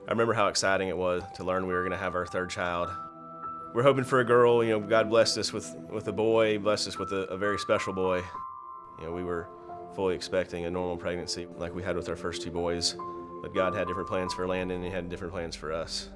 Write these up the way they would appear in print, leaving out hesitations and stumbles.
I remember how exciting it was to learn we were going to have our third child. We're hoping for a girl. God blessed us with a boy, blessed us with a very special boy. We were fully expecting a normal pregnancy like we had with our first two boys, but God had different plans for Landon and He had different plans for us.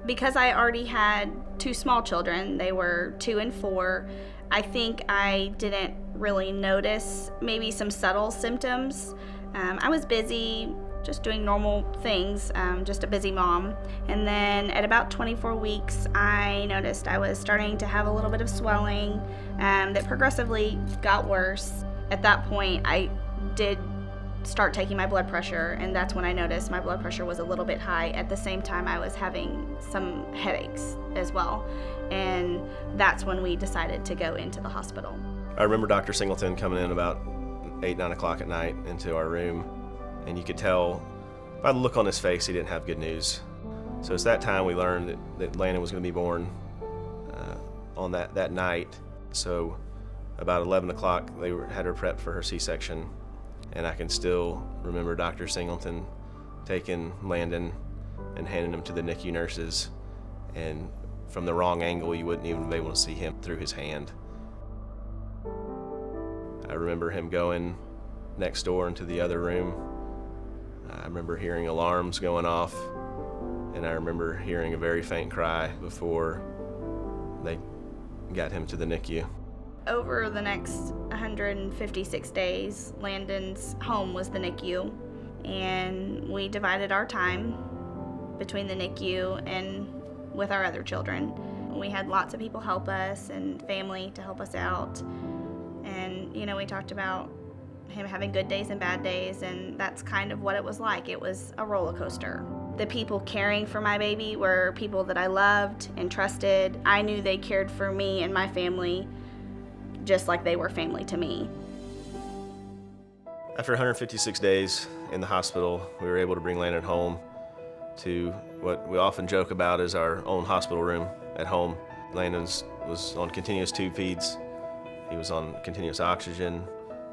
Because I already had two small children, they were 2 and 4, I think I didn't really notice maybe some subtle symptoms. I was busy, just doing normal things, just a busy mom. And then at about 24 weeks, I noticed I was starting to have a little bit of swelling that progressively got worse. At that point, I did start taking my blood pressure, and that's when I noticed my blood pressure was a little bit high. At the same time, I was having some headaches as well, and that's when we decided to go into the hospital. I remember Dr. Singleton coming in about 8, 9 o'clock at night into our room, and you could tell by the look on his face he didn't have good news. So it's that time we learned that Landon was going to be born on that night. So about 11 o'clock, they had her prepped for her C-section, and I can still remember Dr. Singleton taking Landon and handing him to the NICU nurses, and from the wrong angle, you wouldn't even be able to see him through his hand. I remember him going next door into the other room. I remember hearing alarms going off, and I remember hearing a very faint cry before they got him to the NICU. Over the next 156 days, Landon's home was the NICU, and we divided our time between the NICU and with our other children. We had lots of people help us and family to help us out, and we talked about him having good days and bad days, and that's kind of what it was like. It was a roller coaster. The people caring for my baby were people that I loved and trusted. I knew they cared for me and my family just like they were family to me. After 156 days in the hospital, we were able to bring Landon home to what we often joke about as our own hospital room at home. Landon was on continuous tube feeds. He was on continuous oxygen.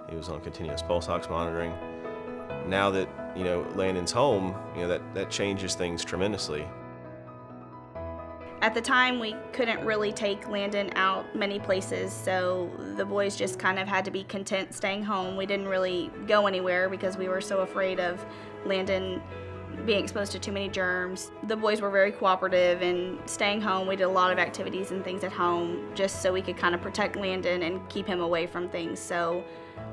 He was on continuous pulse ox monitoring. Now that Landon's home, that changes things tremendously. At the time, we couldn't really take Landon out many places, so the boys just kind of had to be content staying home. We didn't really go anywhere because we were so afraid of Landon being exposed to too many germs. The boys were very cooperative in staying home. We did a lot of activities and things at home just so we could kind of protect Landon and keep him away from things. So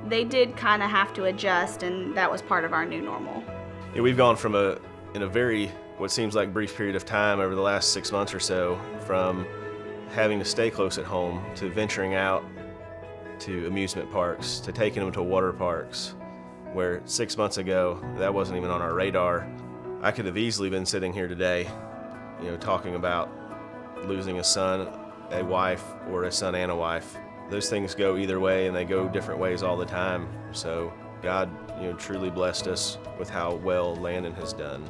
they did kind of have to adjust, and that was part of our new normal. Yeah, we've gone from in a very, what seems like brief period of time over the last 6 months or so, from having to stay close at home to venturing out to amusement parks, to taking them to water parks, where 6 months ago, that wasn't even on our radar. I could have easily been sitting here today, talking about losing a son, a wife, or a son and a wife. Those things go either way, and they go different ways all the time. So God, truly blessed us with how well Landon has done.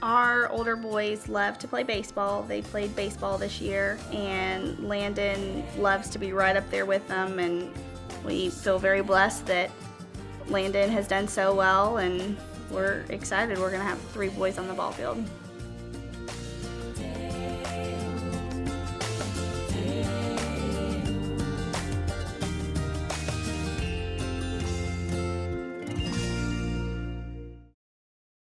Our older boys love to play baseball. They played baseball this year, and Landon loves to be right up there with them, and we feel very blessed that Landon has done so well, and we're excited. We're going to have 3 boys on the ball field.